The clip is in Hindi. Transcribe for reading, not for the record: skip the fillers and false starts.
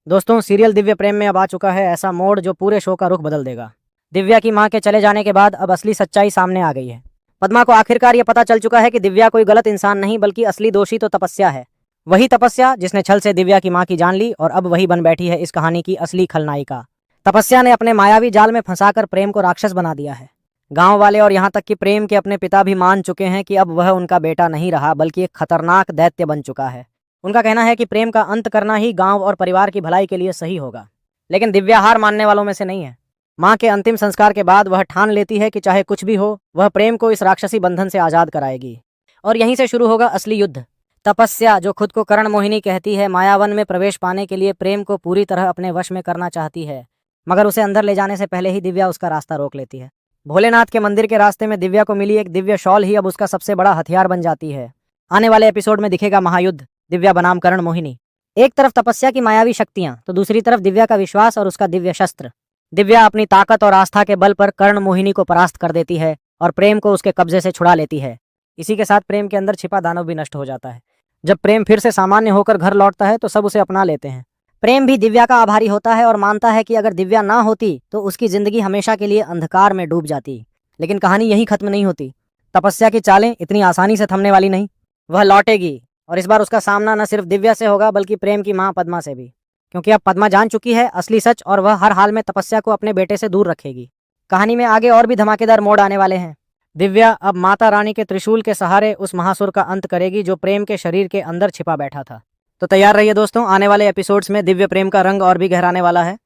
दोस्तों, सीरियल दिव्य प्रेम में अब आ चुका है ऐसा मोड़ जो पूरे शो का रुख बदल देगा। दिव्या की मां के चले जाने के बाद अब असली सच्चाई सामने आ गई है। पद्मा को आखिरकार ये पता चल चुका है कि दिव्या कोई गलत इंसान नहीं बल्कि असली दोषी तो तपस्या है। वही तपस्या जिसने छल से दिव्या की मां की जान ली और अब वही बन बैठी है इस कहानी की असली खलनायिका। तपस्या ने अपने मायावी जाल में फंसाकर प्रेम को राक्षस बना दिया है। गांव वाले और यहाँ तक कि प्रेम के अपने पिता भी मान चुके हैं कि अब वह उनका बेटा नहीं रहा बल्कि एक खतरनाक दैत्य बन चुका है। उनका कहना है कि प्रेम का अंत करना ही गांव और परिवार की भलाई के लिए सही होगा। लेकिन दिव्या हार मानने वालों में से नहीं है। मां के अंतिम संस्कार के बाद वह ठान लेती है कि चाहे कुछ भी हो वह प्रेम को इस राक्षसी बंधन से आजाद कराएगी। और यहीं से शुरू होगा असली युद्ध। तपस्या, जो खुद को कर्ण मोहिनी कहती है, मायावन में प्रवेश पाने के लिए प्रेम को पूरी तरह अपने वश में करना चाहती है, मगर उसे अंदर ले जाने से पहले ही दिव्या उसका रास्ता रोक लेती है। भोलेनाथ के मंदिर के रास्ते में दिव्या को मिली एक दिव्य शॉल ही अब उसका सबसे बड़ा हथियार बन जाती है। आने वाले एपिसोड में दिखेगा महायुद्ध, दिव्या बनाम कर्ण मोहिनी। एक तरफ तपस्या की मायावी शक्तियां तो दूसरी तरफ दिव्या का विश्वास और उसका दिव्य शस्त्र। दिव्या अपनी ताकत और आस्था के बल पर कर्ण मोहिनी को परास्त कर देती है और प्रेम को उसके कब्जे से छुड़ा लेती है। इसी के साथ प्रेम के अंदर छिपा दानव भी नष्ट हो जाता है। जब प्रेम फिर से सामान्य होकर घर लौटता है तो सब उसे अपना लेते हैं। प्रेम भी दिव्या का आभारी होता है और मानता है कि अगर दिव्या ना होती तो उसकी जिंदगी हमेशा के लिए अंधकार में डूब जाती। लेकिन कहानी यही खत्म नहीं होती। तपस्या की चालें इतनी आसानी से थमने वाली नहीं। वह लौटेगी और इस बार उसका सामना न सिर्फ दिव्या से होगा बल्कि प्रेम की मां पद्मा से भी, क्योंकि अब पद्मा जान चुकी है असली सच और वह हर हाल में तपस्या को अपने बेटे से दूर रखेगी। कहानी में आगे और भी धमाकेदार मोड़ आने वाले हैं। दिव्या अब माता रानी के त्रिशूल के सहारे उस महासुर का अंत करेगी जो प्रेम के शरीर के अंदर छिपा बैठा था। तो तैयार रहिए दोस्तों, आने वाले एपिसोड्स में दिव्य प्रेम का रंग और भी गहराने वाला है।